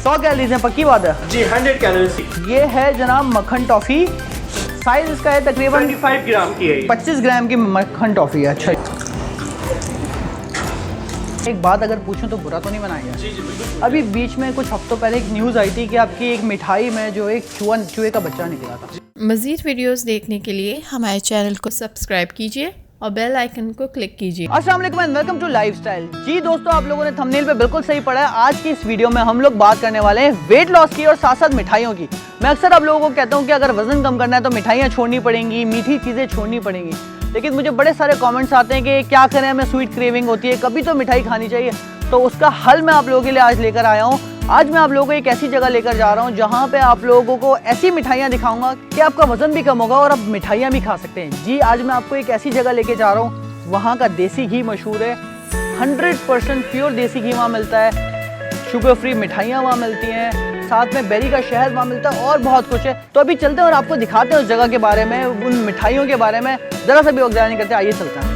100 calories है, पक्की बात है जी, 100 कैलोरीज। ये है जनाब मक्खन टॉफ़ी, साइज इसका है तकरीबन 25 ग्राम की है। 25 ग्राम की मक्खन टॉफ़ी है। अच्छा, एक बात अगर पूछूं तो बुरा तो नहीं बनाएगा? जी जी बिल्कुल। अभी बीच में कुछ हफ्तों पहले एक न्यूज़ आई थी कि आपकी एक मिठाई में जो एक चूहे का बच्चा निकला था। मज़ीद वीडियोस देखने के लिए हमारे चैनल को सब्सक्राइब कीजिए और बेल आइकन को क्लिक कीजिए। अस्सलाम वालेकुम एंड वेलकम टू लाइफस्टाइल। जी दोस्तों, आप लोगों ने थंबनेल पे बिल्कुल सही पढ़ा है। आज की इस वीडियो में हम लोग बात करने वाले हैं वेट लॉस की और साथ साथ मिठाइयों की। मैं अक्सर आप लोगों को कहता हूँ कि अगर वजन कम करना है तो मिठाइयाँ छोड़नी पड़ेंगी, मीठी चीज़ें छोड़नी पड़ेंगी, लेकिन मुझे बड़े सारे कमेंट्स आते हैं कि क्या करें, हमें स्वीट क्रेविंग होती है, कभी तो मिठाई खानी चाहिए। तो उसका हल मैं आप लोगों के लिए आज लेकर आया हूँ। आज मैं आप लोगों को एक ऐसी जगह लेकर जा रहा हूँ जहाँ पे आप लोगों को ऐसी मिठाइयाँ दिखाऊंगा कि आपका वजन भी कम होगा और आप मिठाइयाँ भी खा सकते हैं। जी, आज मैं आपको एक ऐसी जगह लेके जा रहा हूँ, वहाँ का देसी घी मशहूर है। 100% प्योर देसी घी वहाँ मिलता है, शुगर फ्री मिठाइयाँ वहाँ मिलती हैं, साथ में बेरी का शहद वहाँ मिलता है और बहुत कुछ है। तो अभी चलते हैं और आपको दिखाते हैं उस जगह के बारे में, उन मिठाइयों के बारे में। ज़रा सा भी वक्त ज़ाया नहीं करते, आइए चलते हैं।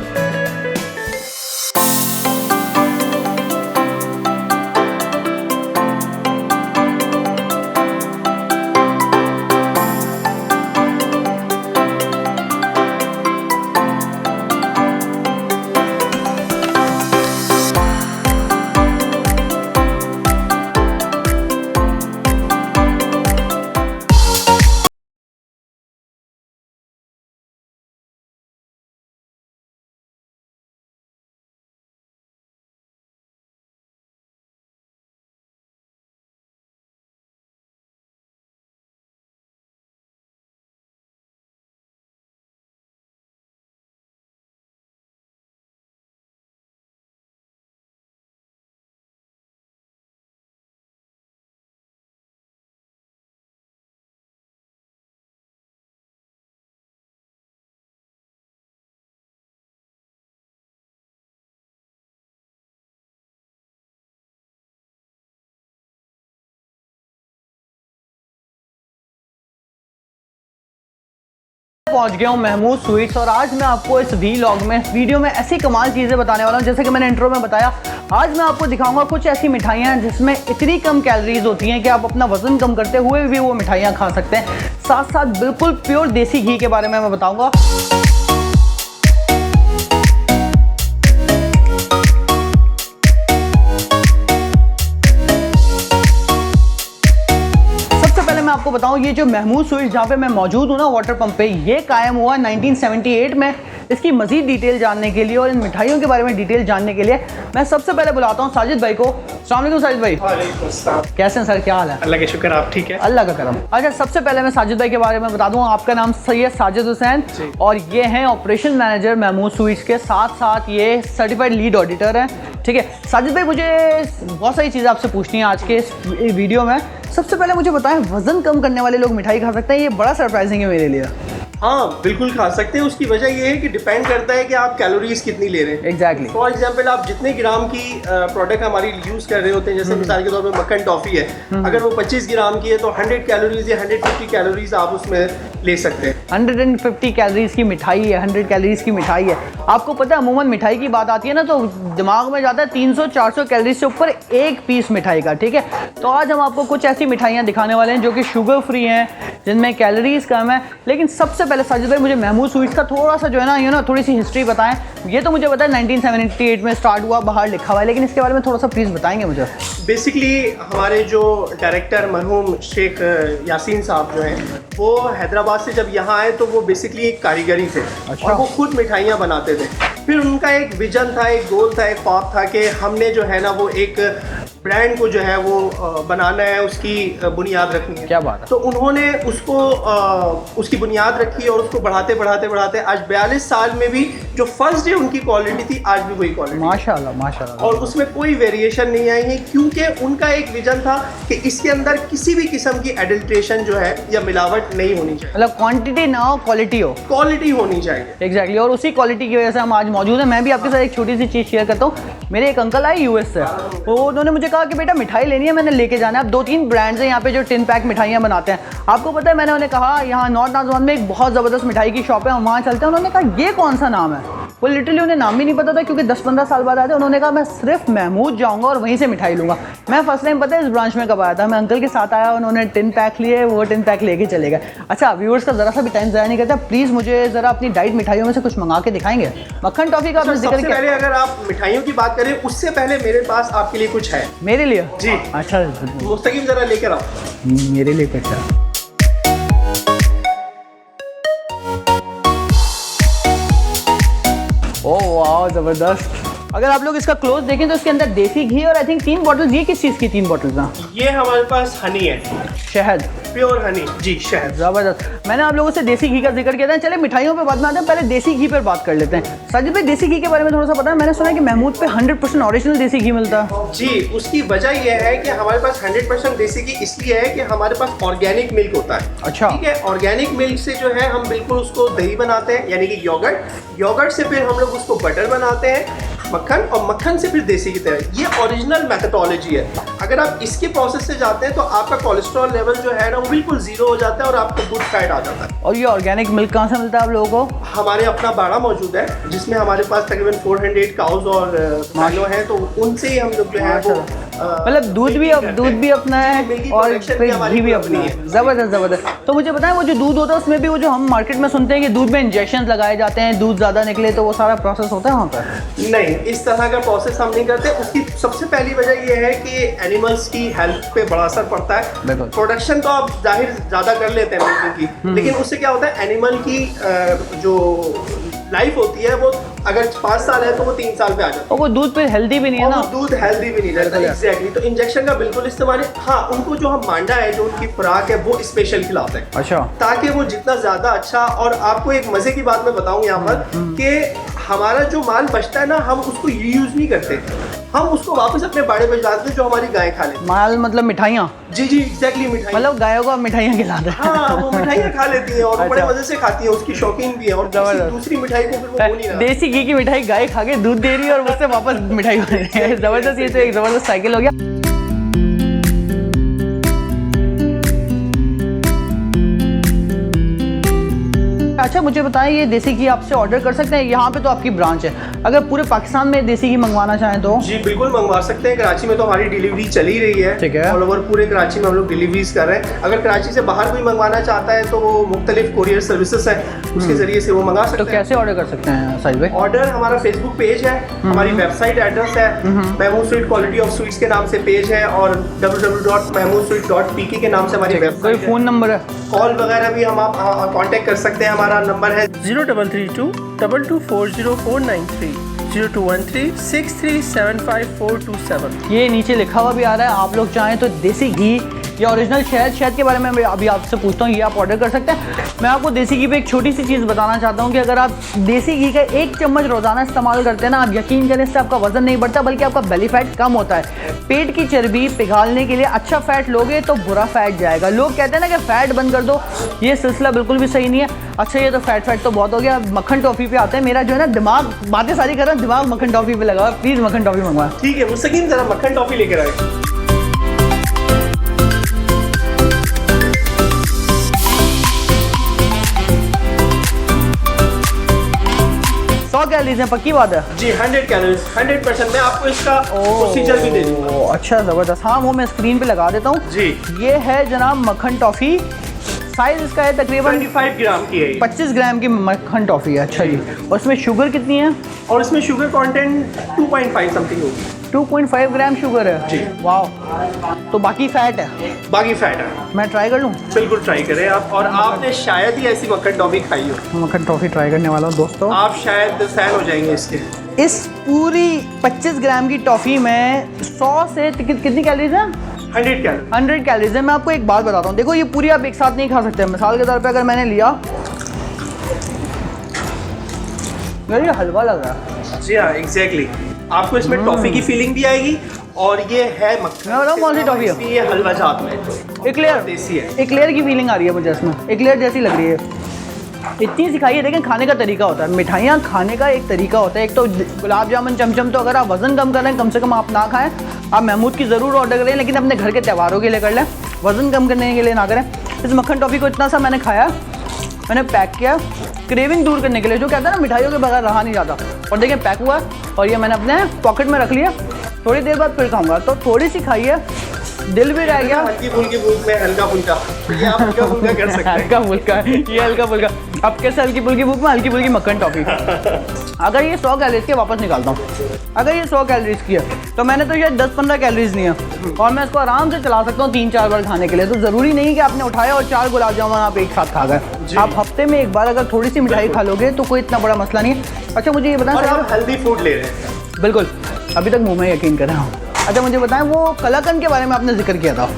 पहुंच गया हूं महमूद स्वीट्स और आज मैं आपको इस वीलॉग में, वीडियो में ऐसी कमाल चीज़ें बताने वाला हूं। जैसे कि मैंने इंट्रो में बताया, आज मैं आपको दिखाऊंगा कुछ ऐसी मिठाइयां जिसमें इतनी कम कैलोरीज होती हैं कि आप अपना वजन कम करते हुए भी वो मिठाइयां खा सकते हैं। साथ साथ बिल्कुल प्योर देसी घी के बारे में मैं बताऊँगा। आपको बताऊं, ये जो महमूद स्वीट्स जहाँ पे मैं मौजूद हूँ ना, वाटर पंप पे, ये कायम हुआ 1978 में। इसकी मजीद डिटेल जानने के लिए और इन मिठाइयों के बारे में डिटेल जानने के लिए मैं सबसे पहले बुलाता हूँ साजिद भाई को। अस्सलाम वालेकुम साजिद भाई। वालेकुम अस्सलाम। कैसे हैं सर, क्या हाल है? अल्लाह के शुक्र, आप ठीक है? अल्लाह का करम। अच्छा, सबसे पहले मैं साजिद भाई के बारे में बता दूँ, आपका नाम सैयद साजिद हुसैन और ये हैं ऑपरेशन मैनेजर महमूद स्वीट्स के, साथ साथ ये सर्टिफाइड लीड ऑडिटर हैं। ठीक है साजिद भाई, मुझे बहुत सारी चीज़ें आपसे पूछनी है आज के इस वीडियो में। सबसे पहले मुझे बताएं, वजन कम करने वाले लोग मिठाई खा सकते हैं? ये बड़ा सरप्राइजिंग है मेरे लिए। हाँ बिल्कुल खा सकते हैं। उसकी वजह ये है कि डिपेंड करता है कि आप कैलोरीज कितनी ले रहे हैं। एग्जैक्टली। फॉर एग्जांपल, आप जितने ग्राम की प्रोडक्ट हमारी यूज़ कर रहे होते हैं, जैसे मिसाल के तौर पे मक्खन टॉफ़ी है, अगर वो 25 ग्राम की है तो 100 कैलोरीज या 150 कैलोरीज आप उसमें ले सकते हैं। 150 कैलोरीज की मिठाई है, 100 कैलोरीज की मिठाई है। आपको पता है, अमूमन मिठाई की बात आती है ना तो दिमाग में जाता है 300-400 कैलोरीज से ऊपर एक पीस मिठाई का। ठीक है, तो आज हम आपको कुछ ऐसी मिठाइयाँ दिखाने वाले हैं जो कि शुगर फ्री हैं, जिनमें कैलोरीज कम है। लेकिन सबसे पहले साजिद भाई, मुझे महमूद स्वीट्स का थोड़ा सा जो है ना थोड़ी सी हिस्ट्री बताएं। ये तो मुझे पता है 1978 में स्टार्ट हुआ, बाहर लिखा हुआ है, लेकिन इसके बारे में थोड़ा सा प्लीज़ बताएंगे मुझे। बेसिकली हमारे जो डायरेक्टर मरहूम शेख यासीन साहब जो हैं, वो हैदराबाद से जब यहाँ आए तो वो बेसिकली एक कारीगरी थे। अच्छा। और वो खुद मिठाइयाँ बनाते थे। फिर उनका एक विजन था, एक गोल था, एक ख्वाब था कि हमने जो है ना वो एक ब्रांड को जो है वो बनाना है, उसकी बुनियाद रखनी है। क्या बात है। तो उन्होंने उसको उसकी बुनियाद रखी और उसको बढ़ाते बढ़ाते बढ़ाते आज 42 साल में भी जो फर्स्ट डे उनकी क्वालिटी थी, आज भी वही क्वालिटी। माशाल्लाह माशाल्लाह। और उसमें कोई वेरिएशन नहीं आई है, क्योंकि उनका एक विजन था कि इसके अंदर किसी भी किस्म की एडल्ट्रेशन जो है या मिलावट नहीं होनी चाहिए। मतलब क्वांटिटी ना हो, क्वालिटी हो। क्वालिटी होनी चाहिए। एग्जैक्टली। और उसी क्वालिटी की वजह से हम आज मौजूद हैं। मैं भी आपके साथ एक छोटी सी चीज़ शेयर करता हूँ। मेरे एक अंकल आए यूएस से, तो उन्होंने मुझे कहा कि बेटा मिठाई लेनी है, मैंने लेके जाना है। अब 2-3 ब्रांड्स हैं यहाँ पे जो टिन पैक मिठाइयाँ बनाते हैं। आपको पता है, मैंने उन्हें कहा यहाँ नॉर्थ नाजवान में एक बहुत ज़बरदस्त मिठाई की शॉप है, हम वहाँ चलते हैं। उन्होंने कहा ये कौन सा नाम है? वो लिटरली उन्हें नाम भी नहीं पता था, क्योंकि 10-15 साल बाद आए थे। उन्होंने कहा मैं सिर्फ महमूद जाऊँगा और वहीं से मिठाई लूँगा। मैं फर्स्ट टाइम पता है इस ब्रांच में कब आया था, मैं अंकल के साथ आया, उन्होंने टिन पैक लिए, वो टिन पैक लेके चले गए। अच्छा, व्यूअर्स का ज़रा सा भी टाइम ज़ाया नहीं करता, प्लीज़ मुझे ज़रा अपनी डाइट मिठाइयों में से कुछ मंगा के दिखाएंगे। मक्खन टॉफ़ी का आपने जिक्र सबसे किया, पहले अगर आप मिठाइयों की बात करें उससे पहले मेरे पास आपके लिए कुछ है। मेरे लिए? जी। अच्छा, मुस्तकीम जरा लेकर आओ। मेरे लिए कुछ है। ओह वाह, ज़बरदस्त। अगर आप लोग इसका क्लोज देखें तो इसके अंदर देसी घी और आई थिंक 3 बॉटल्स। ये किस चीज़ की 3 बॉटल्स हैं? ये हमारे पास हनी है, शहद, प्योर हनी। जी, शहद। ज़बरदस्त। मैंने आप लोगों से देसी घी का जिक्र किया था, चले मिठाइयों पे बाद में आते हैं, पहले देसी घी पर बात कर लेते हैं। साजिद भाई, देसी घी के बारे में थोड़ा सा पता है? मैंने सुना है कि महमूद पे 100% ओरिजिनल देसी घी मिलता है। जी, उसकी वजह यह है कि हमारे पास 100% देसी घी इसलिए है कि हमारे पास ऑर्गेनिक मिल्क होता है। अच्छा। ठीक है, ऑर्गेनिक मिल्क से जो है हम बिल्कुल उसको दही बनाते हैं, यानी कि योगर्ट से फिर हम लोग उसको बटर बनाते हैं, मक्खन, और मक्खन से फिर देसी की तरह। ये ओरिजिनल मेथडोलॉजी है। अगर आप इसके प्रोसेस से जाते हैं तो आपका कोलेस्ट्रॉल लेवल जो है ना वो बिल्कुल जीरो हो जाता है और आपको गुड फैट आ जाता है। और ये ऑर्गेनिक मिल्क कहाँ से मिलता है आप लोगों को? हमारे अपना बाड़ा मौजूद है, जिसमें हमारे पास तकरीबन 400 काउज और गायों हैं, तो उनसे ही हम लोग जो है वो मतलब दूध भी अपना है और फिर घी भी अपनी है। ज़बरदस्त ज़बरदस्त। तो मुझे बताएं, वो जो दूध होता है उसमें भी वो जो हम मार्केट में सुनते हैं कि दूध में इंजेक्शन लगाए जाते हैं, दूध ज़्यादा निकले, तो वो सारा प्रोसेस होता है वहाँ पर? नहीं, इस तरह का प्रोसेस हम नहीं करते। उसकी सबसे पहली वजह यह है कि एनिमल्स की हेल्थ पे बड़ा असर पड़ता है। प्रोडक्शन तो आप जाहिर ज़्यादा कर लेते हैं मिल्क की, लेकिन उससे क्या होता है, एनिमल की जो लाइफ होती है वो अगर 5 साल है तो वो 3 साल पे आ जाता है। और वो दूध फिर हेल्दी भी नहीं है ना? दूध हेल्दी भी नहीं रहता। एग्जैक्टली। तो इंजेक्शन का बिल्कुल इस्तेमाल है। हाँ, उनको जो हम मांडा है, जो उनकी खुराक है, वो स्पेशल खिलाते हैं। अच्छा। ताकि वो जितना ज्यादा अच्छा। और आपको एक मजे की बात मैं बताऊं यहाँ पर कि हमारा जो माल बचता है ना, हम उसको यूज नहीं करते, हम उसको वापस अपने बाड़े में डालते हैं जो हमारी गाय खा ले। माल मतलब मिठाइयाँ? जी जी, एग्जैक्टली, मिठाई। मतलब गायों को मिठाइयाँ खिलाते हैं? हाँ, वो मिठाइयाँ खा लेती हैं और वो बड़े मजे से खाती हैं, उसकी शौकीन भी है। और दूसरी मिठाई को फिर वो भूल नहीं रहा। देसी घी की मिठाई गाय खा के दूध दे रही है और मुझसे वापस मिठाई बन रही है। जबरदस्त, ये तो एक जबरदस्त साइकिल हो गया। अच्छा, मुझे बताएं, ये देसी घी आपसे ऑर्डर कर सकते हैं? यहाँ पे तो आपकी ब्रांच है, अगर पूरे पाकिस्तान में देसी घी मंगवाना चाहें तो? जी बिल्कुल मंगवा सकते हैं। कराची में तो हमारी डिलीवरी चली रही है। ठीक है। ऑल ओवर पूरे कराची में हम लोग डिलीवरीज कर रहे हैं। अगर कराची से बाहर कोई मंगवाना चाहता है तो वो मुख्तलिफ कोरियर सर्विसेज है, उसके जरिए से वो मंगा सकते तो हैं। कैसे ऑर्डर कर सकते हैं साहिल भाई? ऑर्डर हमारा फेसबुक पेज है, हमारी वेबसाइट एड्रेस है, Mahmood sweet quality of sweets के नाम से पेज है, और www.mahmoodsweet.pk के नाम से हमारी कोई वेबसाइट है। फ़ोन नंबर है? कॉल वगैरह भी हम आप कांटेक्ट कर सकते हैं। हमारा नंबर है 0332 2240493 0213 6375 ये नीचे लिखा हुआ भी आ रहा है। आप लोग चाहें तो देसी घी या ओरिजिनल शहद के बारे में मैं अभी आपसे पूछता हूँ, ये आप ऑर्डर कर सकते हैं। मैं आपको देसी घी पे एक छोटी सी चीज़ बताना चाहता हूँ कि अगर आप देसी घी का 1 चम्मच रोज़ाना इस्तेमाल करते हैं ना, आप यकीन करें इससे आपका वजन नहीं बढ़ता बल्कि आपका बेली फैट कम होता है। पेट की चर्बी पिघालने के लिए अच्छा फैट लोगे तो बुरा फैट जाएगा। लोग कहते हैं ना कि फ़ैट बंद कर दो, ये सिलसिला बिल्कुल भी सही नहीं है। अच्छा, ये तो फैट तो बहुत हो गया, मक्खन टॉफ़ी पे आते हैं। मेरा जो है ना दिमाग, बातें सारी कर रहा है, दिमाग मक्खन टॉफ़ी पे लगा। प्लीज़ मक्खन टॉफ़ी मंगवा। ठीक है, मुस्तकीम जरा मक्खन टॉफ़ी लेकर आए। कैलोरीज हैं, पक्की बात है? जी 100 कैलोरीज, 100%। मैं आपको इसका प्रोसीजर भी दे दूंगा। अच्छा, ज़बरदस्त। हाँ, वो मैं स्क्रीन पे लगा देता हूँ। जी, ये है जनाब मक्खन टॉफ़ी। साइज इसका है तकरीबन 25 ग्राम की है। 25 ग्राम की मक्खन टॉफ़ी है। अच्छा जी। और इसमें शुगर कितनी है? और इसमें शुगर कंटेंट 2.5 समथिंग होगी। 2.5 ग्राम शुगर है जी। वाह। तो बाकी फैट है? बाकी फैट है। मैं ट्राई कर लूँ? बिल्कुल ट्राई करें आप। और आपने शायद ही ऐसी मक्खन टॉफ़ी खाई हो। मक्खन टॉफ़ी ट्राई करने वाला हूँ दोस्तों। आप शायद फैन हो जाएंगे इसके। इस पूरी 25 ग्राम की टॉफ़ी में 100 से कितनी कैलोरीज हैं? 100 कैलोरी। 100 कैलोरीज है। मैं आपको एक बात बताता हूँ, देखो ये पूरी आप एक साथ नहीं खा सकते। मिसाल के तौर पे अगर मैंने लिया, यार ये हलवा लग रहा है। जी हाँ, एग्जैक्टली। आपको इसमें टॉफ़ी की फीलिंग भी आएगी और ये है मक्खन। मैं बताऊँ कौन सी टॉफ़ी है? ये हलवा जात में एक्लेयर देसी है। एक्लेयर की फीलिंग आ रही है मुझे इसमें, एक्लेयर जैसी लग रही है। इतनी सिखाई है। देखें, खाने का तरीका होता है, मिठाइयाँ खाने का एक तरीका होता है। एक तो गुलाब जामुन, चमचम, तो अगर आप वज़न कम कर रहे हैं कम से कम आप ना खाएं। आप महमूद की ज़रूर ऑर्डर करें, लेकिन अपने घर के त्योहारों के लिए कर लें, वज़न कम करने के लिए ना करें। इस मक्खन टॉफ़ी को इतना सा मैंने खाया, मैंने पैक किया क्रेविंग दूर करने के लिए, जो कहता है ना मिठाइयों के बगैर रहा नहीं जाता। और देखिए पैक हुआ और ये मैंने अपने पॉकेट में रख लिया, थोड़ी देर बाद फिर खाऊंगा। तो थोड़ी सी खाई है, दिल भी रह गया। हल्की फुल्की भूख में हल्का फुल्का, ये आप हल्का फुल्का कर सकते हैं। हल्का फुल्का, ये हल्का फुल्का। अब कैसे हल्की फुल्की भूख में हल्की फुल्की मक्खन टॉफी। अगर ये 100 कैलोरीज की, वापस निकालता हूँ, अगर ये 100 कैलोरीज की है तो मैंने तो ये 10-15 कैलोरीज नहीं है और मैं इसको आराम से चला सकता हूँ 3-4 बार खाने के लिए। तो ज़रूरी नहीं कि आपने उठाया और 4 गुलाब जामुन आप एक साथ खा गए। आप हफ्ते में एक बार अगर थोड़ी सी मिठाई खा लोगे तो कोई इतना बड़ा मसला नहीं है। अच्छा मुझे ये बताएं, आप हेल्दी फूड ले रहे हैं। बिल्कुल, अभी तक मुँह में यकीन कर रहा हूँ। अच्छा मुझे बताएं, वो कलाकंद के बारे में आपने जिक्र किया था।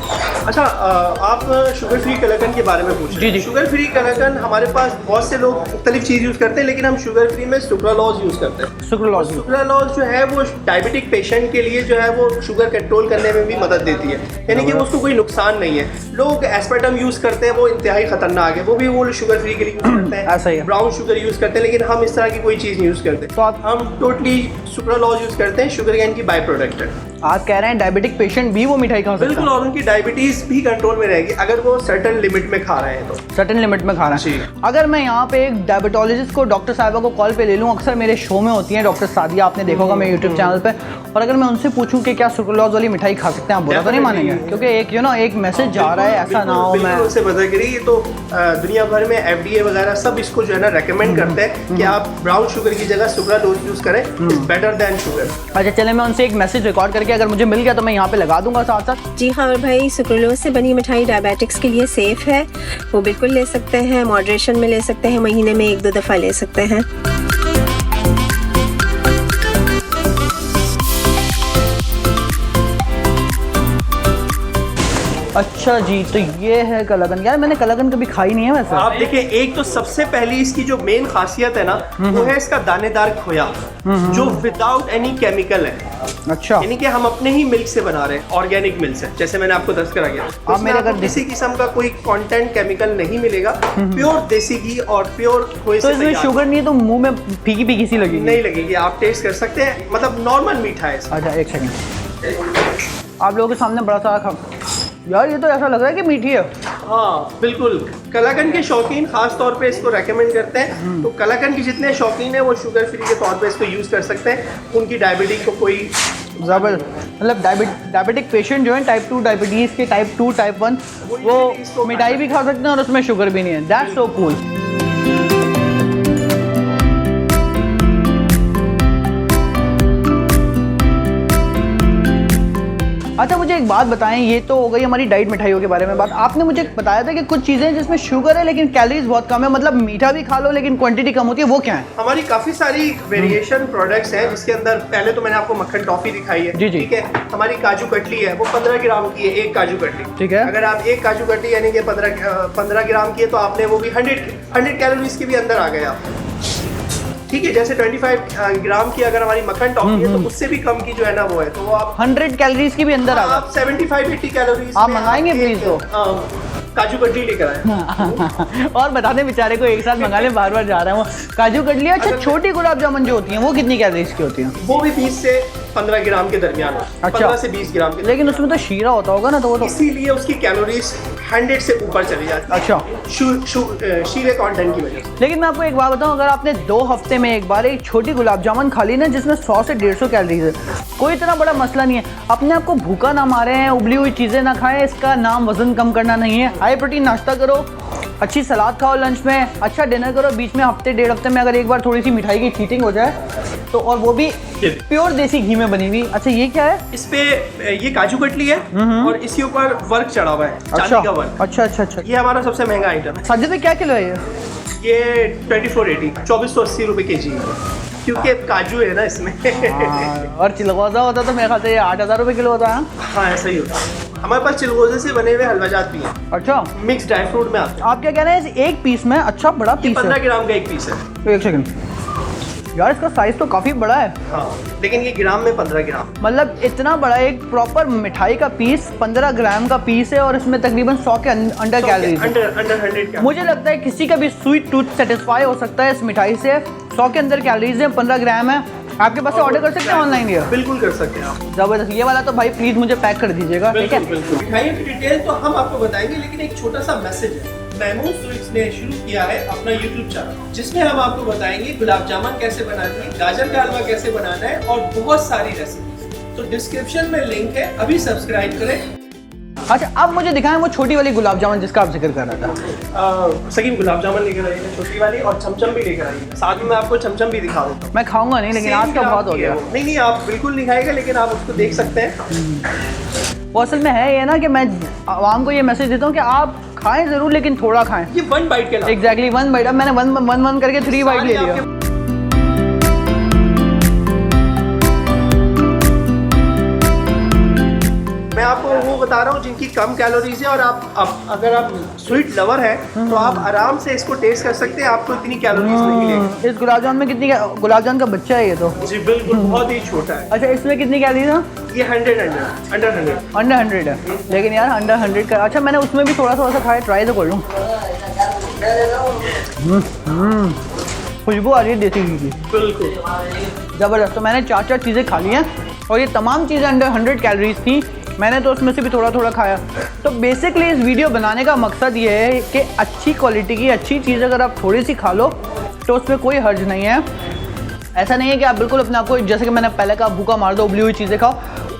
अच्छा, आप शुगर फ्री कलाकंद के बारे में पूछ रहे हैं। जी। शुगर फ्री कलाकंद हमारे पास बहुत से लोग मुख्तलिफ चीज़ यूज़ करते हैं, लेकिन हम शुगर फ्री में सुक्रालोज यूज़ करते हैं। सुक्रालोज जो है वो डायबिटिक पेशेंट के लिए जो है वो शुगर कंट्रोल करने में भी मदद देती है, यानी कि उसको कोई नुकसान नहीं है। लोग एस्पर्टम यूज़ करते हैं, वो इंतहाई खतरनाक है, वो शुगर फ्री के लिए यूज़ करते ऐसा ही है। हैं। ब्राउन शुगर यूज़ करते हैं, लेकिन हम इस तरह की कोई चीज़ नहीं यूज़ करते। तो हम टोटली सुक्रालोज यूज़ करते हैं, शुगर कैन की बाई प्रोडक्ट है। आप कह रहे हैं डायबिटिक पेशेंट भी वो मिठाई खा सकता है? बिल्कुल, और उनकी डायबिटीज भी कंट्रोल में रहेगी अगर वो सर्टेन लिमिट में खा रहे हैं तो। सर्टेन लिमिट में खा रहे जी। हैं। अगर मैं यहाँ पे एक डायबिटोलॉजिस्ट को, डॉक्टर साहिबा को कॉल पे ले लूँ, अक्सर मेरे शो में होती हैं डॉक्टर सादिया, आपने देखा होगा मेरे यूट्यूब चैनल पे, और अगर मैं उनसे पूछूं कि क्या सुक्रोलोज वाली मिठाई खा सकते हैं, आप बुरा तो नहीं मानेंगे? क्योंकि एक एक मैसेज जा रहा है, ऐसा ना हो। मैं उससे पता करी तो दुनिया भर में FDA वगैरह सब इसको जो है ना रेकमेंड करते हैं कि आप ब्राउन शुगर की जगह सुक्रालोज यूज करें, बेटर देन शुगर। अच्छा चले, मैं उनसे एक मैसेज रिकॉर्ड करके अगर मुझे मिल गया तो मैं यहाँ पे लगा दूंगा साथ साथ। जी हाँ, और भाई सुक्रोलोज से बनी मिठाई डायबिटिक्स के लिए सेफ़ है, वो बिल्कुल ले सकते हैं, मॉडरेशन में ले सकते हैं, महीने में 1-2 दफ़ा ले सकते हैं। अच्छा जी, तो ये है कलाकंद। यार मैंने कलाकंद कभी खाई नहीं है वैसे। आप देखिए, एक तो सबसे पहली इसकी जो मेन खासियत है ना, वो है इसका दानेदार खोया, जो विदाउट एनी केमिकल है। अच्छा, यानी कि हम अपने ही मिल्क से बना रहे हैं, ऑर्गेनिक मिल्क से, जैसे मैंने आपको दर्ज करा गया। आप मेरे अगर किसी किस्म का कोई कंटेंट केमिकल नहीं मिलेगा, प्योर देसी घी और प्योर खोए तो से इसमें तैयार। शुगर नहीं है तो मुंह में फीकी फीकी सी लगेगी? नहीं लगेगी, आप टेस्ट कर सकते हैं, मतलब नॉर्मल मीठा है इसका। अच्छा एक सेकंड, आप लोगों के सामने बड़ा सारा खा। यार ये तो ऐसा लग रहा है कि मीठी है। हाँ बिल्कुल, कलाकंद के शौकीन खास तौर पे इसको रेकमेंड करते हैं। तो कलाकंद के जितने शौकीन हैं वो शुगर फ्री के तौर पे इसको यूज़ कर सकते हैं, उनकी डायबिटीज को कोई मतलब डायबिटिक पेशेंट जो है टाइप 2 डायबिटीज़ के, टाइप 2 टाइप 1, वो मिठाई भी खा सकते हैं और उसमें शुगर भी नहीं है। That's so cool. अच्छा मुझे एक बात बताएं, ये तो हो गई हमारी डाइट मिठाइयों के बारे में बात। आपने मुझे बताया था कि कुछ चीज़ें जिसमें शुगर है लेकिन कैलोरीज बहुत कम है, मतलब मीठा भी खा लो लेकिन क्वांटिटी कम होती है, वो क्या है? हमारी काफ़ी सारी वेरिएशन प्रोडक्ट्स हैं, जिसके अंदर पहले तो मैंने आपको मक्खन टॉफी दिखाई है। जी, जी। ठीक है, हमारी काजू कतली है, वो 15 ग्राम की है, एक काजू कतली। ठीक है। अगर आप एक काजू कतली यानी कि 15 ग्राम की है, तो आपने वो भी 100 कैलोरीज के भी अंदर आ गया। ठीक है, जैसे 25 ग्राम की अगर हमारी मक्खन टॉफी है तो उससे भी कम की जो है ना वो है, तो वो आप 100 कैलोरीज की भी अंदर आ गया। आप 75-80 कैलोरीज आप मंगाएंगे प्लीज तो। काजू कतली लेकर आए। और बता दें बेचारे को, एक साथ मंगा लें, बार बार जा रहे हैं वो काजू कतली। अच्छा छोटी गुलाब जामुन जो होती हैं वो कितनी कैलोरीज की होती हैं? वो भी 20 से 15 ग्राम के दरमियान, अच्छा। 15 से 20 ग्राम के। लेकिन उसमें तो शीरा होता होगा ना, तो वो तो इसीलिए उसकी कैलोरीज 100 से ऊपर चली जाती है। अच्छा, शीरे कंटेंट की वजह से। लेकिन मैं आपको एक बात बताऊं, अगर आपने 2 हफ्ते में एक बार एक छोटी गुलाब जामुन खा ली ना जिसमें 100 से 150 कैलोरीज है, कोई इतना बड़ा मसला नहीं है। अपने आप को भूखा ना मारे हैं, उबली हुई चीज़ें ना खाएं, इसका नाम वजन कम करना नहीं है। हाई प्रोटीन नाश्ता करो, अच्छी सलाद खाओ लंच में, अच्छा डिनर करो, बीच में हफ्ते 1.5 हफ्ते में अगर एक बार थोड़ी सी मिठाई की चीटिंग हो जाए तो, और वो भी प्योर देसी घी में बनी हुई। अच्छा ये क्या है? इस पे ये काजू कतली है और इसके ऊपर वर्क चढ़ा हुआ है, चांदी का वर्क। अच्छा अच्छा अच्छा। ये हमारा सबसे महंगा आइटम है। साजिद भाई क्या किलो है ये 2480 2480 रुपए केजी है, क्योंकि काजू है ना इसमें। और चिलगोजा होता तो मेरे ख्याल से 8,000 रुपये किलो होता है। हाँ ऐसा ही होता है। हमारे पास चिलगोजे से बने हुए हलवाजात भी हैं। अच्छा, मिक्स ड्राई फ्रूट में आते हैं। आप क्या कह रहे हैं? एक पीस में? अच्छा बड़ा पीस है। 15 ग्राम का एक पीस है। तो एक सेकंड यार, इसका साइज तो काफी बड़ा है। हाँ, लेकिन ये ग्राम में 15 ग्राम, मतलब इतना बड़ा एक प्रॉपर मिठाई का पीस 15 ग्राम का पीस है और इसमें तकरीबन 100 के अंडर कैलोरीज है। अंडर 100 मुझे लगता है किसी का भी स्वीट टूथ सेटिस्फाई हो सकता है इस मिठाई से। 100 के अंदर कैलोरीज है, 15 ग्राम है। आपके पास से ऑर्डर कर सकते हैं ऑनलाइन? ये बिल्कुल कर सकते हैं आप। जबरदस्त। ये वाला तो भाई प्लीज मुझे पैक कर दीजिएगा, ठीक है? मिठाइयों की डिटेल तो हम आपको बताएंगे, लेकिन एक छोटा सा मैसेज है। महमूद स्वीट्स ने शुरू किया है अपना YouTube चैनल, जिसमें हम आपको बताएंगे गुलाब जामुन कैसे बनानी है, गाजर का हलवा कैसे बनाना है और बहुत सारी रेसिपीज। तो डिस्क्रिप्शन में लिंक है, अभी सब्सक्राइब करें। अच्छा, अब मुझे दिखाएं वो छोटी वाली गुलाब जामुन जिसका आप जिक्र कर रहा था। सकीम गुलाब जामुन लेकर आई है छोटी वाली, और चमचम भी लेकर आई है। साथ में मैं आपको चमचम भी दिखा देता हूँ। मैं खाऊंगा नहीं, लेकिन आज का बहुत हो गया। नहीं, आप बिल्कुल नहीं खाएगा, लेकिन आप उसको देख सकते हैं। वो असल में है ये ना कि मैं आवाम को ये मैसेज देता हूँ कि आप खाएं ज़रूर, लेकिन थोड़ा खाएं। ये 1 बाइट के नाम। Exactly 1 byte. अब मैंने वन करके 3 बाइट ले लिया। मैं आपको वो बता रहा हूँ जिनकी कम कैलोरीज है, और आप अगर आप स्वीट लवर हैं तो आप आराम से इसको टेस्ट कर सकते हैं, आपको इतनी कैलोरीज नहीं मिलेगी। इस गुलाब जामुन में कितनी, गुलाब जामुन का बच्चा है ये तो? जी बिल्कुल, बहुत ही छोटा है। अच्छा, इसमें कितनी कैलोरीज है? ये 100 अंडर 100 है, लेकिन यार अंडर 100 का। अच्छा, मैंने उसमें भी थोड़ा सा खाया, ट्राई तो कर लूँ। खुशबू आ रही है देसी घी की, बिल्कुल ज़बरदस्त। तो मैंने 4 चीज़ें खा ली हैं और ये तमाम चीज़ें अंडर 100 कैलोरीज थी। मैंने तो उसमें से भी थोड़ा खाया। तो बेसिकली इस वीडियो बनाने का मकसद ये है कि अच्छी क्वालिटी की अच्छी चीज़ अगर आप थोड़ी सी खा लो तो उसमें कोई हर्ज नहीं है। ऐसा नहीं है कि आप बिल्कुल अपने आप को, जैसे कि मैंने पहले कहा, भूखा मार दो, उबली हुई चीज़ें खाओ।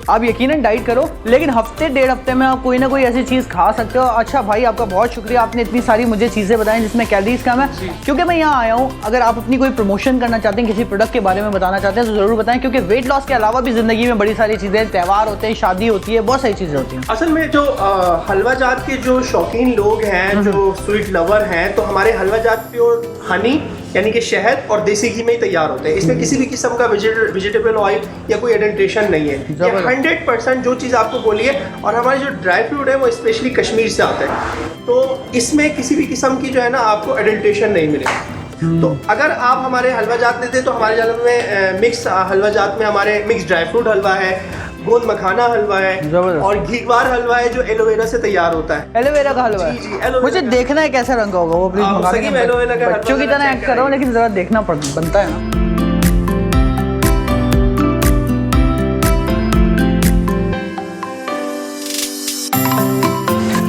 आप यकीनन डाइट करो, लेकिन हफ्ते 1.5 हफ्ते में आप कोई ना कोई ऐसी चीज़ खा सकते हो। अच्छा भाई, आपका बहुत शुक्रिया, आपने इतनी सारी मुझे चीज़ें बताई जिसमें कैलोरीज कम है। क्योंकि मैं यहाँ आया हूँ, अगर आप अपनी कोई प्रमोशन करना चाहते हैं, किसी प्रोडक्ट के बारे में बताना चाहते हैं तो ज़रूर बताएं, क्योंकि वेट लॉस के अलावा भी ज़िंदगी में बड़ी सारी चीज़ें, त्यौहार होते हैं, शादी होती है, बहुत सारी चीज़ें होती हैं। असल में जो हलवा जात के जो शौकीन लोग हैं, जो स्वीट लवर हैं, तो हमारे हलवा जात प्योर हनी यानी कि शहद और देसी घी में ही तैयार होते हैं। इसमें किसी भी किस्म का वेजिटेबल ऑयल या कोई एडेंटेशन नहीं है। ये 100% जो चीज़ आपको बोली है। और हमारे जो ड्राई फ्रूट है वो स्पेशली कश्मीर से आते हैं, तो इसमें किसी भी किस्म की जो है ना आपको एडेंटेशन नहीं मिलेगी। तो अगर आप हमारे हलवा जात लेते हैं तो हमारे जात में मिक्स हलवा जात में हमारे मिक्स ड्राई फ्रूट हलवा है, गोंद मखाना हलवा है, और घीवार हलवा है जो एलोवेरा से तैयार होता है। एलोवेरा का हलवा है? जी, एलोवेरा। मुझे देखना है कैसा रंग का होगा वो, प्लीज मंगा के। एलोवेरा का बच्चों की तरह एक्ट कर रहा हूँ, लेकिन जरा देखना बनता है ना।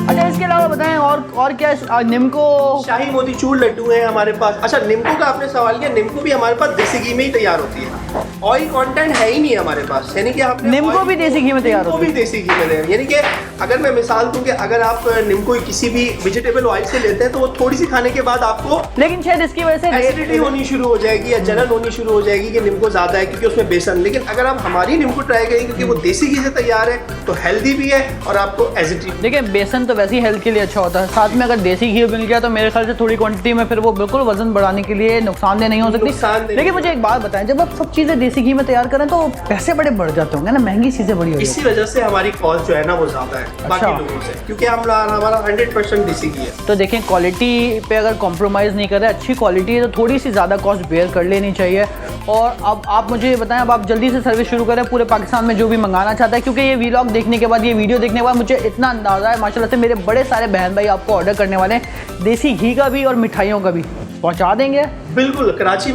अच्छा, इसके अलावा बताएं और क्या? निम्को शाही मोतीचूर लड्डू हैं हमारे पास। अच्छा, निम्को का आपने सवाल किया, निम्को भी हमारे पास देसी घी में ही तैयार होती है। ऑयल कंटेंट है ही नहीं हमारे पास, यानी कि आपने निम्को भी देसी घी में तैयार होती है? भी देसी घी में तैयार, यानी कि अगर मैं मिसाल दूं कि अगर आप निम्को किसी भी वेजिटेबल ऑयल से लेते हैं तो वो थोड़ी सी खाने के बाद आपको, लेकिन शायद इसकी वजह से एसिडिटी होनी शुरू हो जाएगी या जलन होनी शुरू हो जाएगी कि निम्को ज़्यादा है क्योंकि उसमें बेसन। लेकिन अगर आप हमारी निम्को ट्राई करेंगे क्योंकि वो देसी घी से तैयार है तो हेल्दी भी है और आपको एसिडिटी। देखिए, बेसन तो वैसे ही हेल्थ के लिए अच्छा होता है, साथ में अगर देसी घी मिल गया तो मेरे ख्याल से थोड़ी क्वांटिटी में फिर वो बिल्कुल वजन बढ़ाने के लिए नुकसानदेह नहीं हो सकती। लेकिन मुझे एक बात बताएं, जब आप सब चीज़ें देसी घी में तैयार करें तो पैसे बड़े बढ़ जाते होंगे ना, महंगी चीज़ें बड़ी होगी। इसी वजह से हमारी कॉस्ट जो है ना वो ज़्यादा है बाकी लोगों से, क्योंकि हमारा 100% देसी घी है। तो देखें, क्वालिटी पे अगर कॉम्प्रोमाइज़ नहीं कर रहे, अच्छी क्वालिटी है तो थोड़ी सी ज़्यादा कॉस्ट बेयर कर लेनी चाहिए। और अब आप मुझे बताएं, अब आप जल्दी से सर्विस शुरू करें पूरे पाकिस्तान में जो भी मंगाना चाहता है, क्योंकि ये व्लॉग देखने के बाद, ये वीडियो देखने के बाद मुझे इतना अंदाज़ा है माशाल्लाह से मेरे बड़े सारे बहन भाई आपको ऑर्डर करने वाले हैं, देसी घी का भी और मिठाइयों का भी पहुंचा देंगे। बिल्कुल, कराची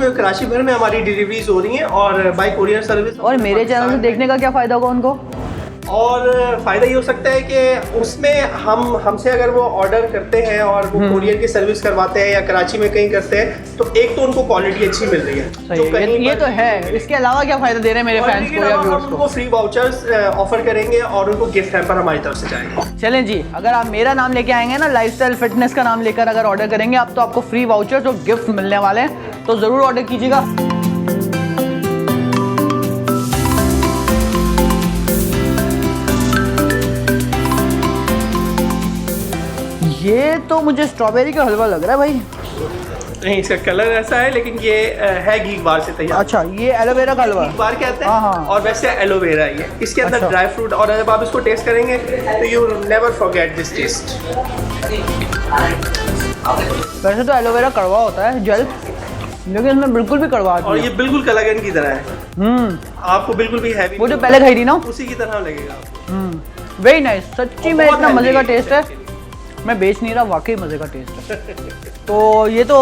भर में हमारी डिलीवरीज हो रही हैं और बाय कोरियर सर्विस। और मेरे चैनल से देखने का क्या फ़ायदा होगा उनको? और फ़ायदा ये हो सकता है कि उसमें हमसे अगर वो ऑर्डर करते हैं और वो कोरियर की सर्विस करवाते हैं या कराची में कहीं करते हैं तो एक तो उनको क्वालिटी अच्छी मिल रही है। सही, ये तो है। इसके अलावा क्या फ़ायदा दे रहे हैं मेरे फैंस को या व्यूअर्स को? उनको फ्री वाउचर्स ऑफर करेंगे और उनको गिफ्ट हैम्पर हमारी तरफ से जाएगा। चलें जी, अगर आप मेरा नाम लेके आएंगे ना, लाइफस्टाइल फिटनेस का नाम लेकर अगर ऑर्डर करेंगे आप, तो आपको फ्री वाउचर्स और गिफ्ट मिलने वाले हैं, तो ज़रूर ऑर्डर कीजिएगा। ये तो मुझे स्ट्रॉबेरी का हलवा लग रहा है भाई। नहीं, इसका कलर ऐसा है, लेकिन ये है घीवार से तैयार। अच्छा, ये एलोवेरा का हलवा? घीवार कहते हैं। हाँ, हाँ। और वैसे एलोवेरा ये, इसके अंदर अच्छा। ड्राई फ्रूट, और जब आप इसको टेस्ट करेंगे तो you never forget this taste. वैसे तो एलोवेरा कड़वा होता है जेल, लेकिन इसमें बिल्कुल भी कड़वा और ये बिल्कुल कलागन की तरह है। आपको बिल्कुल भी हैवी, वो जो पहले खाई थी ना, उसी की तरह लगेगा आपको। Very nice. सच्ची में इतना मज़े का टेस्ट है, मैं बेच नहीं रहा, वाकई मज़े का टेस्ट है। तो ये तो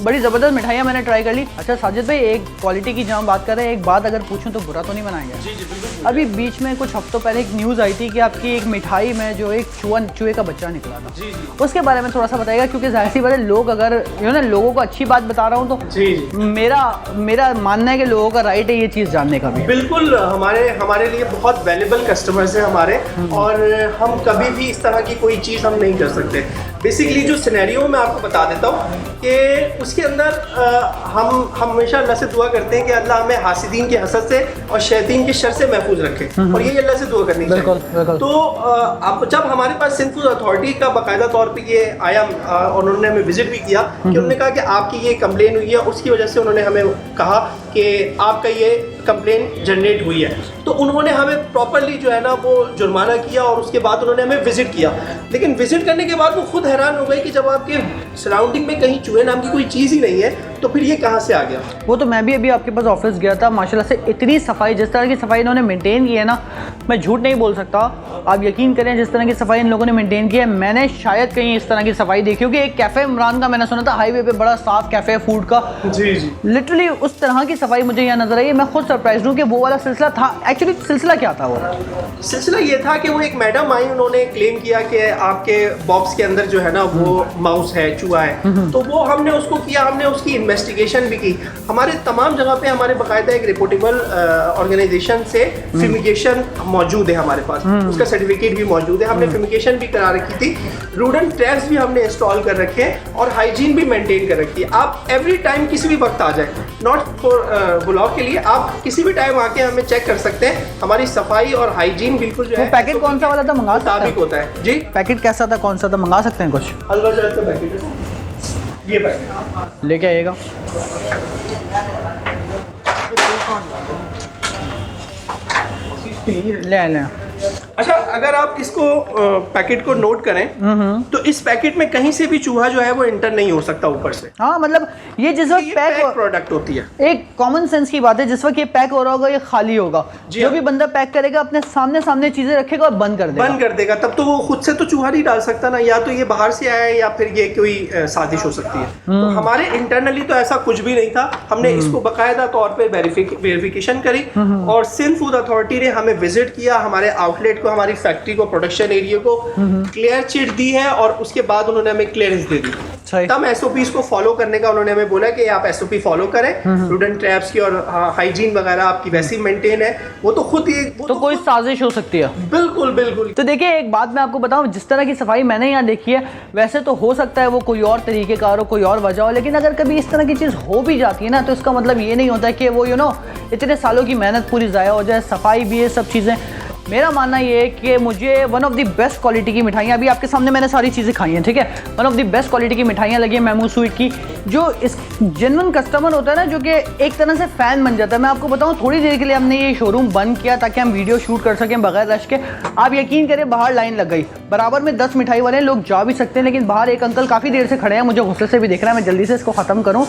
बड़ी ज़बरदस्त मिठाइयाँ मैंने ट्राई कर ली। अच्छा साजिद भाई, एक क्वालिटी की जहाँ हम बात कर रहे हैं, एक बात अगर पूछूं तो बुरा तो नहीं बनाएंगे? जी जी बिल्कुल। अभी बीच में कुछ हफ्तों पहले एक न्यूज़ आई थी कि आपकी एक मिठाई में जो एक चूहे का बच्चा निकला था। जी जी उसके बारे में थोड़ा सा बताइएगा, क्योंकि जाहिर सी बात है लोग अगर लोगों को अच्छी बात बता रहा हूँ तो जी जी मेरा मानना है कि लोगों का राइट है ये चीज़ जानने का भी। बिल्कुल। हमारे लिए बहुत वैल्यूबल कस्टमर्स हैं हमारे, और हम कभी भी इस तरह की कोई चीज़ हम नहीं कर सकते। बेसिकली जो सिनेरियो मैं आपको बता देता हूँ कि उसके अंदर हम हमेशा अल्लाह से दुआ करते हैं कि अल्लाह हमें हासिदीन के हसद से और शैतान के शर से महफूज रखे, और यही अल्लाह से दुआ करनी चाहिए। तो अब जब हमारे पास सिंध फूड अथॉरिटी का बाकायदा तौर पे ये आया और उन्होंने हमें विजिट भी किया कि उन्होंने कहा कि आपकी ये कंप्लेन हुई है, उसकी वजह से उन्होंने हमें कहा कि आपका ये कंप्लेन जनरेट हुई है, तो उन्होंने हमें प्रॉपरली जो है ना वो जुर्माना किया, और उसके बाद उन्होंने हमें विजिट किया। लेकिन विजिट करने के बाद वो खुद हैरान हो गए कि जब आपके सराउंडिंग में कहीं चूहे नाम की कोई चीज़ ही नहीं है तो फिर ये कहाँ से आ गया। वो तो मैं भी अभी आपके पास ऑफिस गया था, माशाल्लाह से इतनी सफाई, जिस तरह की सफाई इन्होंने मेंटेन की है ना, मैं झूठ नहीं बोल सकता, आप यकीन करें जिस तरह की सफाई इन लोगों ने मेंटेन की है, मैंने शायद कहीं इस तरह की सफाई देखी होगी। एक कैफ़े इमरान का मैंने सुना था, हाईवे पे बड़ा साफ कैफ़े फूड का। जी जी लिटरली उस तरह की सफाई मुझे यहाँ नजर आई है। मैं खुद सरप्राइज हूँ कि वो वाला सिलसिला था। एक्चुअली सिलसिला क्या था? वो सिलसिला ये था कि वो एक मैडम आई, उन्होंने क्लेम किया कि आपके बॉक्स के अंदर जो है ना वो माउस है, चूहा है। तो वो हमने उसको किया, हमने उसकी इन्वेस्टिगेशन भी की। हमारे तमाम जगह पे हमारे बाकायदा एक रिपोर्टेबल ऑर्गेनाइजेशन से फिमिगेशन मौजूद है हमारे पास, उसका सर्टिफिकेट भी मौजूद है। हमने फिमिगेशन भी करा रखी थी, रूडन ट्रैप्स भी हमने इंस्टॉल कर रखे हैं, और हाइजीन भी मेंटेन कर रखी है। आप एवरी टाइम किसी भी वक्त आ जाए, नॉट फॉर ब्लॉग के लिए, आप किसी भी टाइम आके हमें चेक कर सकते हैं। हमारी सफाई और हाइजीन बिल्कुल जो वो है। पैकेट कौन सा वाला था, मंगा मुताबिक होता है जी। पैकेट कैसा था, कौन सा था, मंगा सकते हैं कुछ? हलवा जहाज का पैकेट है, ये पैकेट लेके आइएगा। ले लें। अच्छा, अगर आप इसको पैकेट को नोट करें तो इस पैकेट में कहीं से भी चूहा जो है वो एंटर नहीं हो सकता ऊपर से। हाँ, मतलब ये जिस वक्त पैक प्रोडक्ट होती है। एक कॉमन सेंस की बात है, जिस वक्त ये पैक हो रहा होगा ये खाली होगा, जो भी बंदा पैक करेगा अपने सामने चीजें रखेगा और बंद कर देगा। तब तो वो खुद से तो चूहा नहीं डाल सकता ना, या तो ये बाहर से आया है या फिर ये कोई साजिश हो सकती है। तो हमारे इंटरनली तो ऐसा कुछ भी नहीं था। हमने इसको बाकायदा तौर पे वेरिफिकेशन करी, और सिंध फूड अथॉरिटी ने हमें विजिट किया, हमारे आउटलेट को, हमारी फैक्ट्री को, प्रोडक्शन एरिया को क्लियर चिट दी है, और उसके बाद उन्होंने हमें क्लियरेंस दे दी। तब एसओपीज को फॉलो करने का उन्होंने हमें बोला कि आप एसओपी फॉलो करें, रूडन ट्रैप्स की और हाइजीन वगैरह आपकी वैसी मेंटेन है। वो तो खुद ही तो कोई साजिश हो सकती है। बिल्कुल बिल्कुल। तो देखिए, एक बात मैं आपको बताऊं, जिस तरह की सफाई मैंने यहाँ देखी है, वैसे तो हो सकता है वो कोई और तरीके का हो, कोई और वजह हो, लेकिन अगर कभी इस तरह की चीज़ हो भी जाती है ना, तो इसका मतलब ये नहीं होता कि वो इतने सालों की मेहनत पूरी ज़ाया हो जाए। सफाई भी है, सब चीज़ें। मेरा मानना ये है कि मुझे one of the best quality की मिठाइयाँ, अभी आपके सामने मैंने सारी चीज़ें खाई हैं, ठीक है, one of the best quality की मिठाइयाँ लगी हैं महमूद स्वीट की। जो इस जेन्युइन कस्टमर होता है ना, जो कि एक तरह से फ़ैन बन जाता है। मैं आपको बताऊँ, थोड़ी देर के लिए हमने ये शोरूम बंद किया ताकि हम वीडियो शूट कर सकें बगैर रश के। आप यकीन करें, बाहर लाइन लग गई, बराबर में 10 मिठाई वाले लोग जा भी सकते हैं, लेकिन बाहर एक अंकल काफ़ी देर से खड़े हैं, मुझे गुस्से से भी देख रहा है। मैं जल्दी से इसको ख़त्म करूँ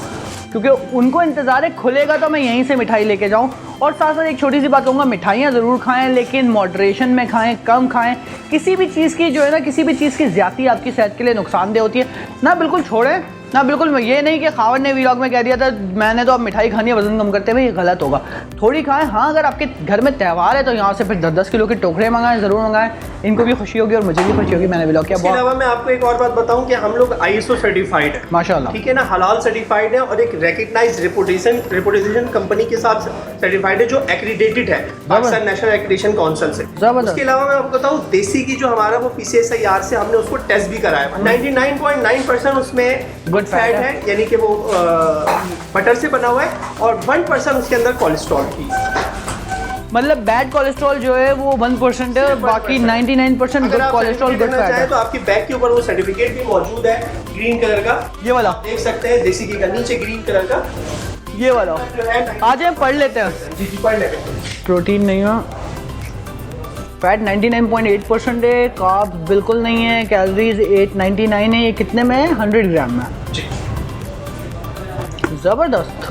क्योंकि उनको इंतज़ार है खुलेगा तो मैं यहीं से मिठाई लेके जाऊं। और साथ साथ एक छोटी सी बात कहूँगा, मिठाइयाँ ज़रूर खाएं, लेकिन मॉडरेशन में खाएं, कम खाएं। किसी भी चीज़ की जो है ना, किसी भी चीज़ की ज़्यादती आपकी सेहत के लिए नुकसानदेह होती है ना। बिल्कुल छोड़ें ना, बिल्कुल ये नहीं कि खावर ने व्लॉग में कह दिया था मैंने तो अब मिठाई खानी है वजन कम करते हुए, ये गलत होगा। थोड़ी खाएं। हाँ, अगर आपके घर में त्यौहार है तो यहाँ से फिर 10-10 किलो के टोकरे मंगाएं, ज़रूर मंगाएं। इनको भी खुशी होगी और मुझे भी खुशी होगी। मैंने व्लॉग किया। इसके अलावा मैं आपको एक और बात बताऊं कि हम लोग ISO सर्टिफाइड है, माशाल्लाह, ठीक है ना, हलाल सर्टिफाइड है, और एक रिकग्नाइज रेपुटेशन कंपनी के साथ सर्टिफाइड है, जो एक्रीडेटेड है पाकिस्तान नेशनल एक्रीडेशन काउंसिल से। उसके अलावा मैं आपको बताऊं, देसी की जो हमारा वो PCSIR से हमने उसको टेस्ट भी कराया। 99.9% उसमें गुड फैट है, यानी कि वो बटर से बना हुआ है, और 1% उसके अंदर कोलेस्ट्रॉल की, मतलब बैड कोलेस्ट्रॉल जो है वो 1% है, और बाकी 99% गुड कोलेस्ट्रॉल, गुड फैट है। तो आपकी बैग के ऊपर वो सर्टिफिकेट भी मौजूद है, ग्रीन कलर का, ये वाला देख सकते हैं, देसी घी का, नीचे ग्रीन कलर का ये वाला। आज हम पढ़ लेते हैं। जी पढ़ लेते हैं। प्रोटीन नहीं है, फैट 99.8% है, कार्ब बिल्कुल नहीं है, कैलोरीज 899 है। ये कितने में है? 100 ग्राम में। ज़बरदस्त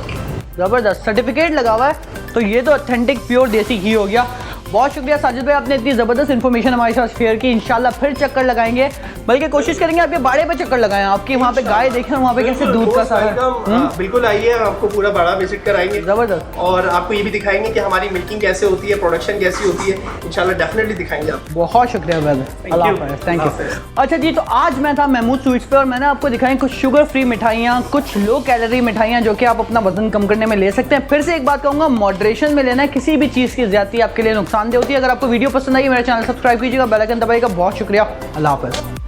ज़बरदस्त सर्टिफिकेट लगा हुआ है। तो ये तो ऑथेंटिक प्योर देसी घी हो गया। बहुत शुक्रिया साजिद भाई, आपने इतनी ज़बरदस्त इन्फॉर्मेशन हमारे साथ शेयर की। इंशाल्लाह फिर चक्कर लगाएंगे, बल्कि कोशिश करेंगे आपके बाड़े पे चक्कर लगाएं, आपके वहाँ पे गाय देखें, वहाँ पे कैसे दूध का सारा। बिल्कुल आइए, आपको पूरा बड़ा विजिट कराएंगे ज़बरदस्त, और आपको ये भी दिखाएंगे कि हमारी मिल्किंग कैसे होती है, प्रोडक्शन कैसी होती है। इंशाल्लाह डेफिनेटली दिखाएंगे आप। बहुत शुक्रिया ब्रदर, अल्लाह हाफ़िज़, थैंक यू। अच्छा जी, तो आज मैं था महमूद स्वीट्स पे और मैंने आपको दिखाई कुछ शुगर फ्री मिठाइयाँ, कुछ लो कैलोरी मिठाइयाँ जो कि आप अपना वजन कम करने में ले सकते हैं। फिर से एक बात कहूँगा, मॉडरेशन में लेना है, किसी भी चीज़ की ज़्यादती आपके लिए नुकसानदेह होती है। अगर आपको वीडियो पसंद आई, मेरा चैनल सब्सक्राइब कीजिएगा, बेल आइकन दबाइएगा। बहुत शुक्रिया, अल्लाह हाफ़िज़।